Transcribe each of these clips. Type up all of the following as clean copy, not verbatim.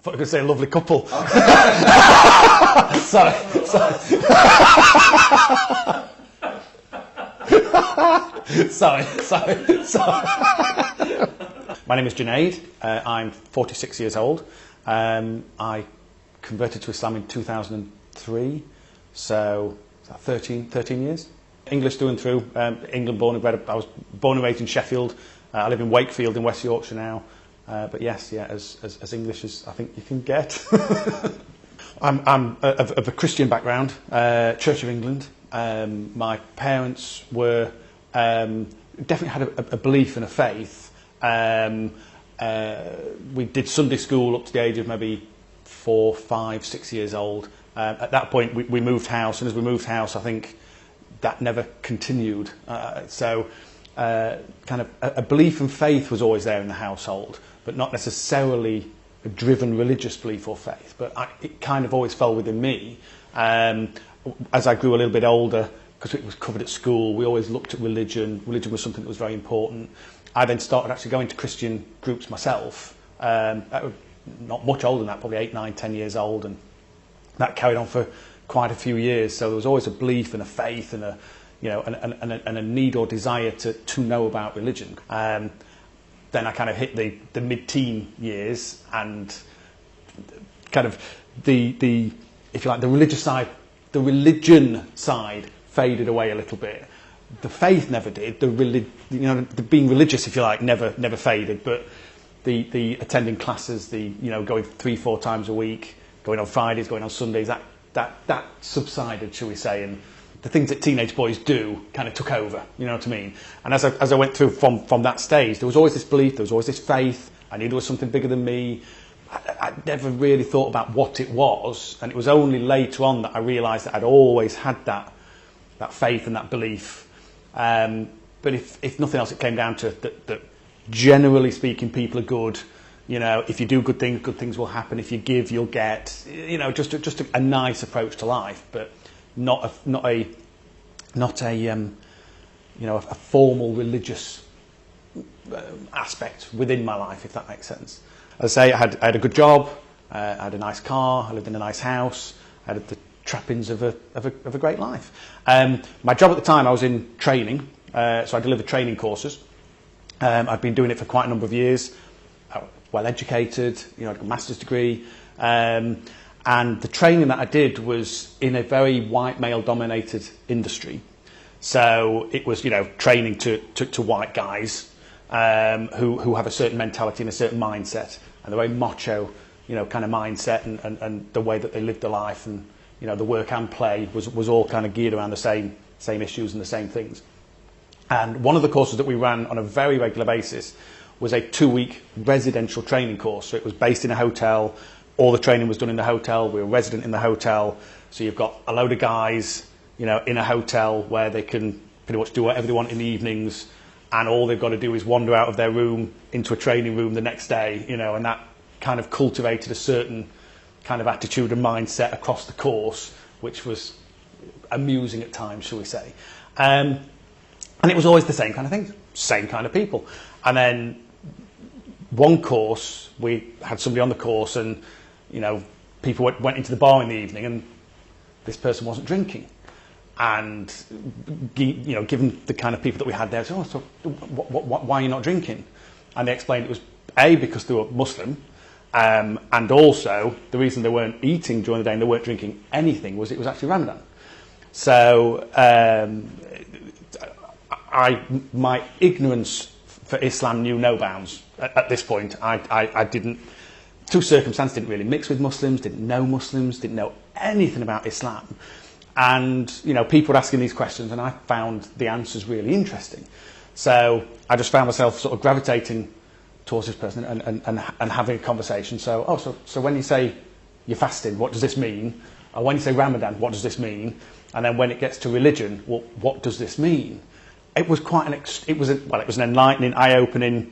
thought I could say a lovely couple. Sorry. My name is Junaid. I'm 46 years old. I converted to Islam in 2003, so 13 years. English through and through. England born and bred. I was born and raised in Sheffield. I live in Wakefield in West Yorkshire now. But yes, as English as I think you can get. I'm of a Christian background, Church of England. My parents were definitely had a belief and a faith. We did Sunday school up to the age of maybe 4, 5, 6 years old. At that point, we moved house, and as we moved house, I think that never continued. So kind of a belief and faith was always there in the household, but not necessarily a driven religious belief or faith. But it kind of always fell within me. As I grew a little bit older, because it was covered at school, we always looked at religion. Religion was something that was very important. I then started actually going to Christian groups myself. Not much older than that, probably 8, 9, 10 years old, and that carried on for quite a few years. So there was always a belief and a faith and a, you know, and a need or desire to know about religion. Then I kind of hit the mid-teen years, and kind of the if you like, the religion side faded away a little bit. The faith never did. The being religious, if you like, never faded. But the attending classes, going 3-4 times a week, going on Fridays, going on Sundays, that subsided, shall we say, and the things that teenage boys do kind of took over. You know what I mean? And as I went through from that stage, there was always this belief, there was always this faith. I knew there was something bigger than me. I never really thought about what it was, and it was only later on that I realised that I'd always had that faith and that belief. But if nothing else, it came down to that generally speaking, people are good. You know, if you do good things will happen. If you give, you'll get. You know, just a nice approach to life, but not a formal religious aspect within my life, if that makes sense. As I say, I had a good job, I had a nice car, I lived in a nice house, I had the trappings of a great life. My job at the time, I was in training, so I delivered training courses. I'd been doing it for quite a number of years. Well educated, I had a master's degree, and the training that I did was in a very white male dominated industry. So it was, training to white guys who have a certain mentality and a certain mindset, and the very macho, kind of mindset, and the way that they lived their life, and the work and play was all kind of geared around the same issues and the same things. And one of the courses that we ran on a very regular basis was a 2-week residential training course. So it was based in a hotel. All the training was done in the hotel. We were resident in the hotel. So you've got a load of guys, in a hotel where they can pretty much do whatever they want in the evenings, and all they've got to do is wander out of their room into a training room the next day, and that kind of cultivated a certain kind of attitude and mindset across the course, which was amusing at times, shall we say. And it was always the same kind of thing, same kind of people. And then one course, we had somebody on the course, and people went into the bar in the evening, and this person wasn't drinking. And given the kind of people that we had there, so why are you not drinking? And they explained it was because they were Muslim, and also the reason they weren't eating during the day and they weren't drinking anything was it was actually Ramadan. So my ignorance for Islam knew no bounds at this point. I didn't, through circumstance, didn't really mix with Muslims, didn't know anything about Islam. And, people were asking these questions, and I found the answers really interesting. So I just found myself sort of gravitating towards this person and having a conversation. So when you say you're fasting, what does this mean? Or when you say Ramadan, what does this mean? And then when it gets to religion, well, what does this mean? It was quite it was an enlightening, eye-opening,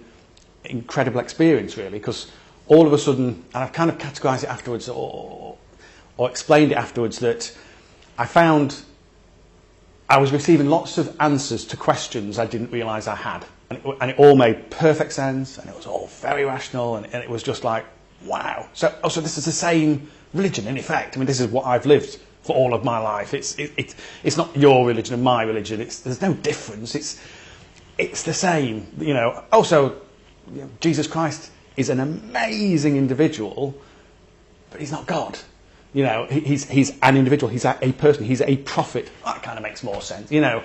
incredible experience, really, because all of a sudden, and I've kind of categorised it afterwards or explained it afterwards, that I found I was receiving lots of answers to questions I didn't realise I had. And it all made perfect sense, and it was all very rational, and it was just like, wow. So this is the same religion in effect. I mean, this is what I've lived for all of my life. It's not your religion and my religion. There's no difference. It's the same. You know. Also, you know, Jesus Christ is an amazing individual, but he's not God. You know, he's an individual. He's a person. He's a prophet. That kind of makes more sense. You know,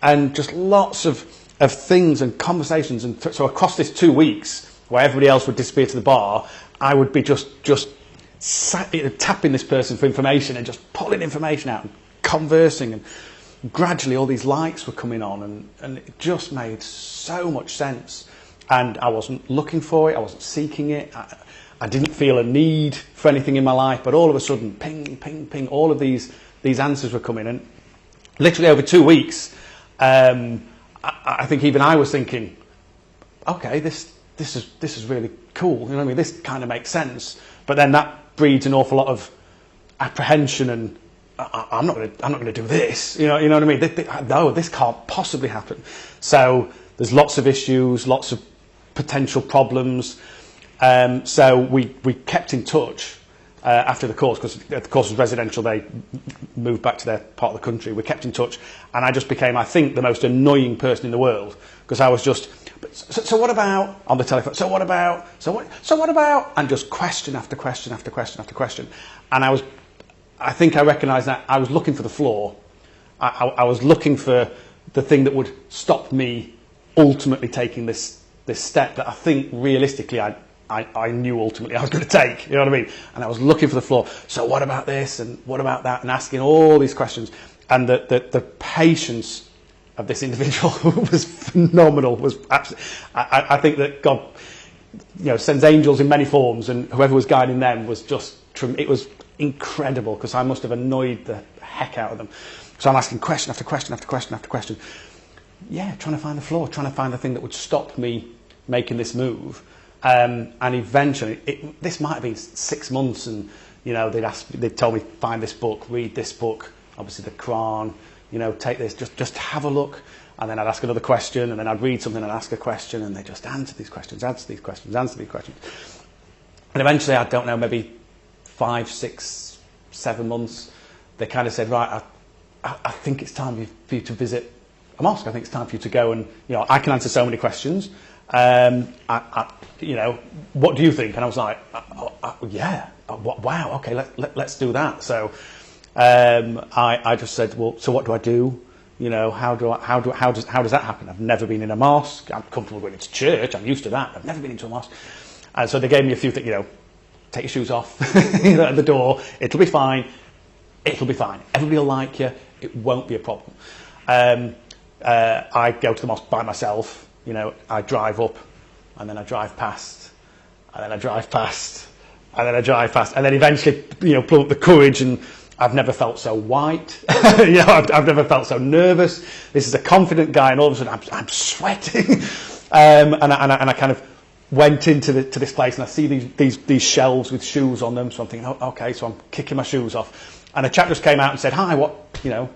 and just lots of things and conversations. And so across this 2 weeks, where everybody else would disappear to the bar, I would be just tapping this person for information and just pulling information out and conversing, and gradually all these lights were coming on, and it just made so much sense. And I wasn't looking for it, I wasn't seeking it, I didn't feel a need for anything in my life, but all of a sudden, ping, ping, ping, all of these answers were coming. And literally over 2 weeks, I think even I was thinking, okay, this is really cool. You know what I mean? This kind of makes sense. But then that breeds an awful lot of apprehension, and I'm not going to do this. You know what I mean? No, this can't possibly happen. So there's lots of issues, lots of potential problems. So we kept in touch after the course, because the course was residential. They moved back to their part of the country. We kept in touch, and I just became, I think, the most annoying person in the world, because I was just, so what about, on the telephone, so what about, and just question after question after question after question. And I think I recognised that I was looking for the flaw. I was looking for the thing that would stop me ultimately taking this step that I think realistically I knew ultimately I was going to take. You know what I mean? And I was looking for the flaw. So what about this, and what about that, and asking all these questions. And the patience of this individual was phenomenal. Was absolutely, I think that God, you know, sends angels in many forms, and whoever was guiding them was just, it was incredible, because I must have annoyed the heck out of them. So I'm asking question after question after question after question. Yeah, trying to find the flaw, trying to find the thing that would stop me making this move. And eventually, this might have been 6 months, and you know, they'd tell me, find this book, read this book, obviously the Quran, you know, take this, just have a look. And then I'd ask another question, and then I'd read something and ask a question, and they just answer these questions, answer these questions, answer these questions. And eventually, I don't know, maybe 5, 6, 7 months, they kind of said, right, I think it's time for you to visit a mosque. I think it's time for you to go, and you know, I can answer so many questions. You know, what do you think? And I was like, yeah, wow, okay, let's do that. So I just said, well, so what do I do? You know, how does that happen? I've never been in a mosque. I'm comfortable going into church. I'm used to that. I've never been into a mosque. And so they gave me a few things. You know, take your shoes off you know, at the door. It'll be fine. It'll be fine. Everybody will like you. It won't be a problem. I go to the mosque by myself. You know, I drive up, and then I drive past, and then I drive past, and then I drive past, and then eventually, you know, pull up the courage, and I've never felt so white. You know, I've never felt so nervous. This is a confident guy, and all of a sudden I'm sweating. And I kind of went into this place, and I see these shelves with shoes on them. So I'm thinking, oh, okay, so I'm kicking my shoes off, and a chap just came out and said, "Hi, what, you know,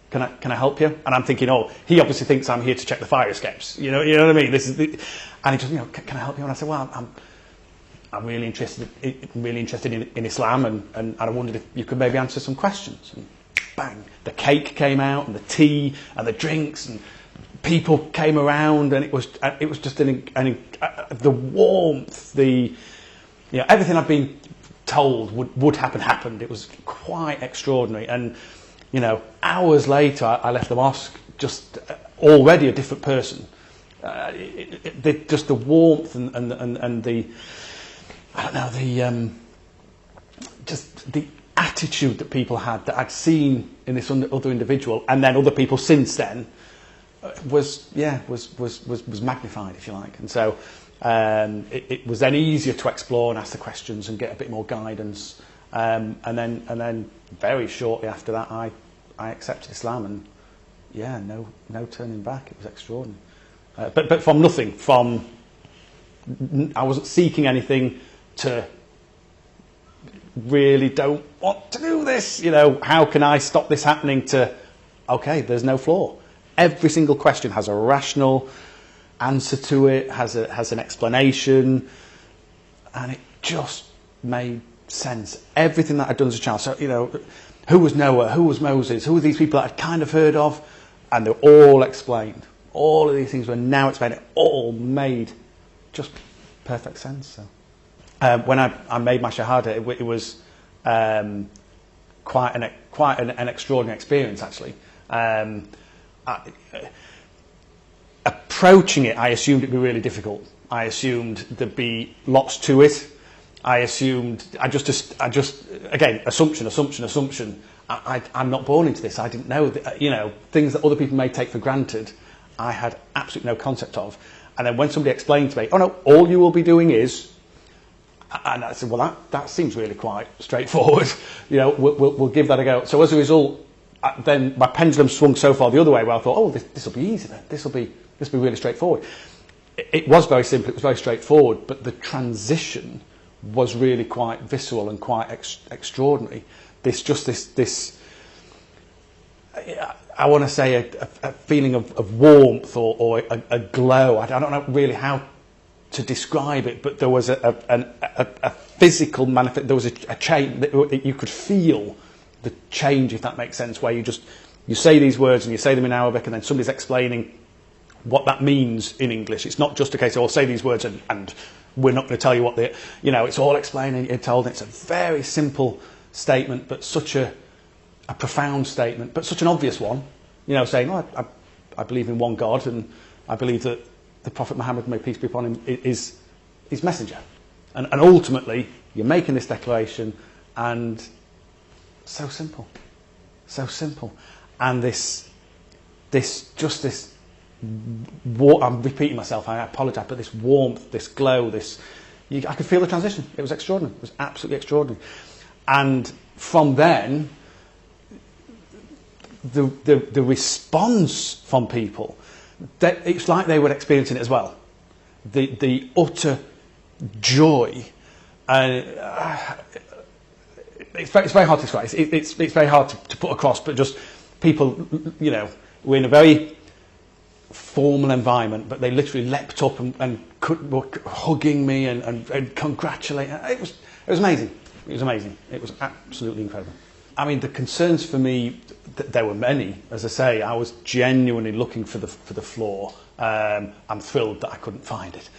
can I help you?" And I'm thinking, oh, he obviously thinks I'm here to check the fire escapes. You know what I mean? And he just, you know, can I help you? And I said, well, I'm really interested in Islam, and I wondered if you could maybe answer some questions. And bang, the cake came out, and the tea, and the drinks, and people came around, and it was just the warmth, you know, everything I'd been told would happen happened. It was quite extraordinary. And you know, hours later, I left the mosque just already a different person. Just the warmth and the, I don't know, just the attitude that people had that I'd seen in this other individual, and then other people since then, was magnified, if you like. And so it was then easier to explore and ask the questions and get a bit more guidance. And then very shortly after that, I accepted Islam, and yeah, no turning back. It was extraordinary. But from nothing, I wasn't seeking anything, to really don't want to do this. You know, how can I stop this happening? To, okay, there's no flaw. Every single question has a rational answer to it, has an explanation, and it just made sense. Everything that I'd done as a child. So, who was Noah? Who was Moses? Who were these people that I'd kind of heard of? And they're all explained. All of these things were now explained. It all made just perfect sense. So, when I made my Shahada, it was quite an extraordinary experience, actually. Approaching it, I assumed it'd be really difficult. I assumed there'd be lots to it. I just again, assumption. I'm not born into this. I didn't know that, things that other people may take for granted, I had absolutely no concept of. And then when somebody explained to me, oh no, all you will be doing is, and I said, well, that seems really quite straightforward. We'll give that a go. So as a result, then my pendulum swung so far the other way where I thought, oh, this will be easy then. This will be really straightforward. It was very simple. It was very straightforward, but the transition was really quite visceral and quite extraordinary. This I want to say a feeling of warmth or a glow. I don't know really how to describe it, but there was a physical manifest. There was a change that you could feel the change, if that makes sense. Where you say these words and you say them in Arabic, and then somebody's explaining what that means in English. It's not just a case of, say these words and we're not going to tell you what they. It's all explaining. You're told. It's a very simple statement, but such a profound statement, but such an obvious one. Saying, I believe in one God, and I believe that the Prophet Muhammad, may peace be upon him, is his messenger. And ultimately, you're making this declaration, and so simple. And this, I'm repeating myself, I apologise, but this warmth, this glow, I could feel the transition. It was extraordinary. It was absolutely extraordinary. And from then, the response from people, it's like they were experiencing it as well. The utter joy. It's very hard to describe. It's very hard to put across, but just people, we're in a very formal environment, but they literally leapt up and were hugging me and congratulating. It was amazing. It was amazing. It was absolutely incredible. I mean, the concerns for me, there were many. As I say, I was genuinely looking for the flaw. I'm thrilled that I couldn't find it.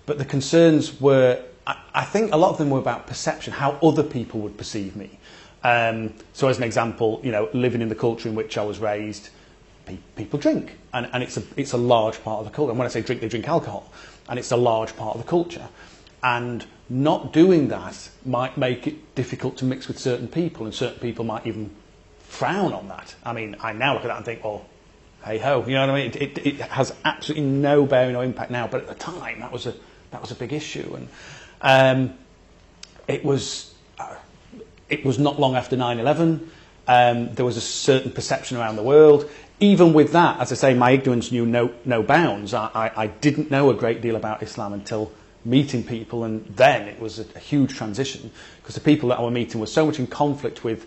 But the concerns were, I think a lot of them were about perception, how other people would perceive me. So as an example, living in the culture in which I was raised, people drink. And it's a large part of the culture. And when I say drink, they drink alcohol. And it's a large part of the culture. And not doing that might make it difficult to mix with certain people, and certain people might even frown on that. I mean, I now look at that and think, well, hey ho, you know what I mean? It has absolutely no bearing or impact now, but at the time that was a big issue, and it was not long after 9/11. There was a certain perception around the world. Even with that, as I say, my ignorance knew no bounds. I didn't know a great deal about Islam until meeting people, and then it was a huge transition, because the people that I were meeting were so much in conflict with,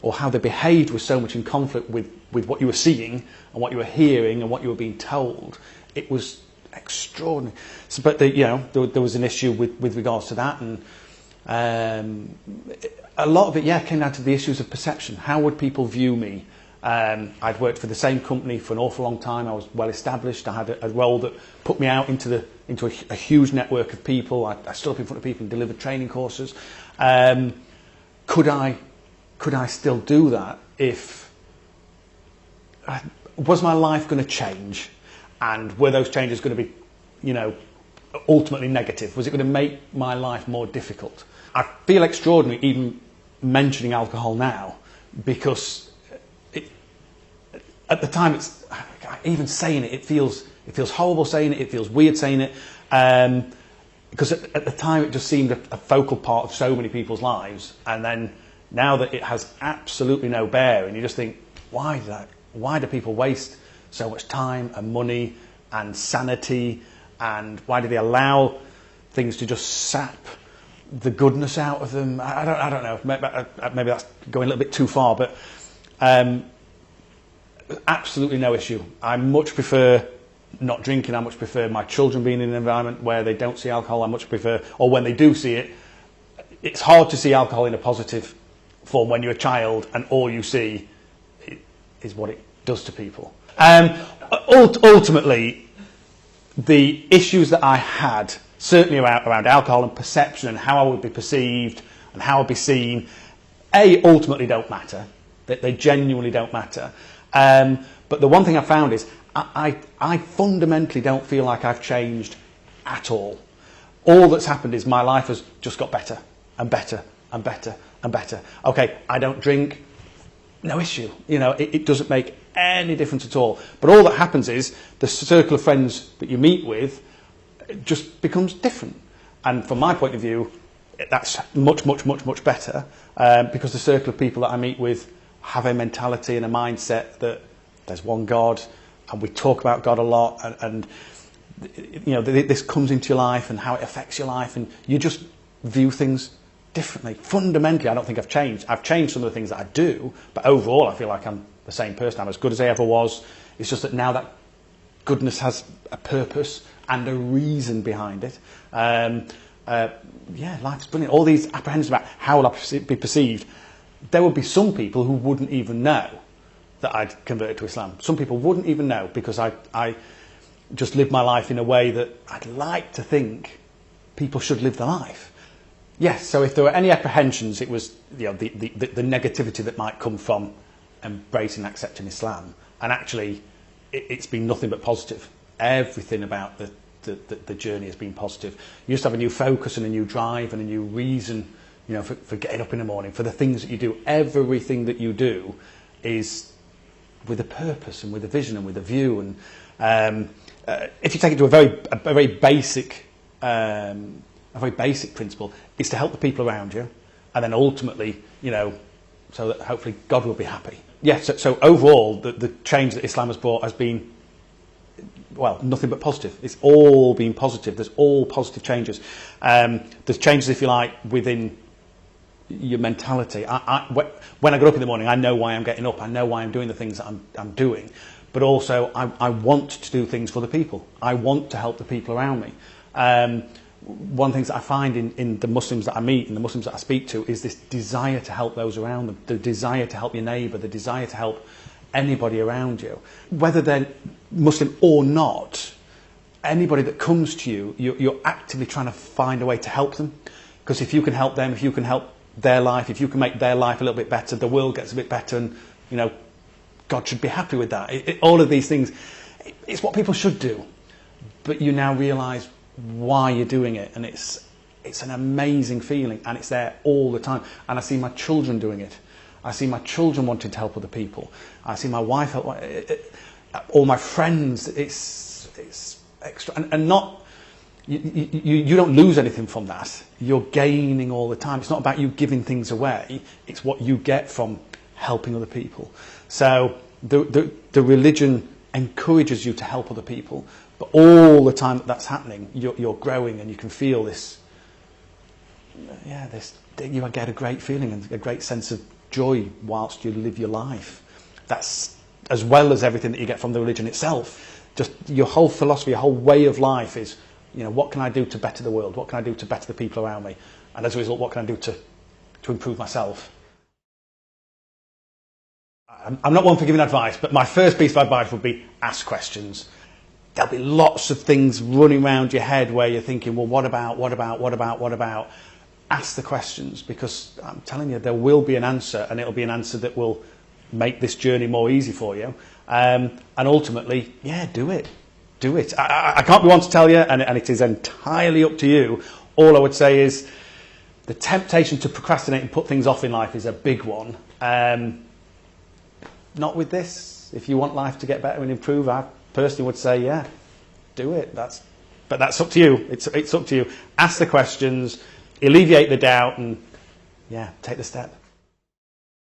or how they behaved was so much in conflict with what you were seeing and what you were hearing and what you were being told. It was extraordinary. So, but there was an issue with regards to that, and a lot of it, came down to the issues of perception. How would people view me? I'd worked for the same company for an awful long time. I was well established. I had a role that put me out into a huge network of people. I stood up in front of people and delivered training courses. Could I still do that if was my life going to change, and were those changes going to be, ultimately negative? Was it going to make my life more difficult? I feel extraordinary even mentioning alcohol now, because at the time, even saying it feels horrible saying it. It feels weird saying it, because at the time it just seemed a focal part of so many people's lives. And then now that it has absolutely no bearing, you just think, why do people waste so much time and money and sanity, and why do they allow things to just sap the goodness out of them? I don't know. Maybe that's going a little bit too far, but. Absolutely no issue. I much prefer not drinking. I much prefer my children being in an environment where they don't see alcohol. I much prefer, or when they do see it, it's hard to see alcohol in a positive form when you're a child and all you see is what it does to people. Ultimately, the issues that I had, certainly around alcohol and perception and how I would be perceived and how I'd be seen, ultimately don't matter. They genuinely don't matter. But the one thing I found is I fundamentally don't feel like I've changed at all. All that's happened is my life has just got better and better and better and better. Okay, I don't drink, no issue. You know, it doesn't make any difference at all. But all that happens is the circle of friends that you meet with just becomes different. And from my point of view, that's much, much, much, much better because the circle of people that I meet with have a mentality and a mindset that there's one God, and we talk about God a lot, and you know, this comes into your life and how it affects your life, and you just view things differently. Fundamentally, I don't think I've changed. I've changed some of the things that I do, but overall, I feel like I'm the same person. I'm as good as I ever was. It's just that now that goodness has a purpose and a reason behind it. Yeah, life's brilliant. All these apprehensions about how will I be perceived. There would be some people who wouldn't even know that I'd converted to Islam. Some people wouldn't even know because I just lived my life in a way that I'd like to think people should live their life. Yes, so if there were any apprehensions, it was, you know, the negativity that might come from embracing and accepting Islam. And actually, it's been nothing but positive. Everything about the journey has been positive. You just have a new focus and a new drive and a new reason, you know, for getting up in the morning, for the things that you do. Everything that you do is with a purpose and with a vision and with a view. And if you take it to a very basic principle, is to help the people around you, and then ultimately, you know, so that hopefully God will be happy. Yeah. So overall, the change that Islam has brought has been, well, nothing but positive. It's all been positive. There's all positive changes. There's changes, if you like, within your mentality. When I get up in the morning, I know why I'm getting up. I know why I'm doing the things that I'm doing. But also, I want to do things for the people. I want to help the people around me. One of the things that I find in the Muslims that I meet and the Muslims that I speak to is this desire to help those around them, the desire to help your neighbour, the desire to help anybody around you. Whether they're Muslim or not, anybody that comes to you, you're actively trying to find a way to help them. Because if you can help them, if you can help their life, if you can make their life a little bit better, the world gets a bit better, and, you know, God should be happy with that. All of these things, it's what people should do. But you now realise why you're doing it, and it's an amazing feeling, and it's there all the time. And I see my children doing it. I see my children wanting to help other people. I see my wife help, all my friends. It's extra, and not you don't lose anything from that. You're gaining all the time. It's not about you giving things away. It's what you get from helping other people. So the religion encourages you to help other people, but all the time that's happening, you're growing, and you can feel this. Yeah, you get a great feeling and a great sense of joy whilst you live your life. That's as well as everything that you get from the religion itself. Just your whole philosophy, your whole way of life is, you know, what can I do to better the world? What can I do to better the people around me? And as a result, what can I do to improve myself? I'm not one for giving advice, but my first piece of advice would be ask questions. There'll be lots of things running around your head where you're thinking, well, what about? Ask the questions, because I'm telling you, there will be an answer, and it'll be an answer that will make this journey more easy for you. And ultimately, yeah, do it. Do it. I can't be one to tell you, and it is entirely up to you. All I would say is the temptation to procrastinate and put things off in life is a big one. Not with this. If you want life to get better and improve, I personally would say, yeah, do it. But that's up to you. It's up to you. Ask the questions, alleviate the doubt, and yeah, take the step.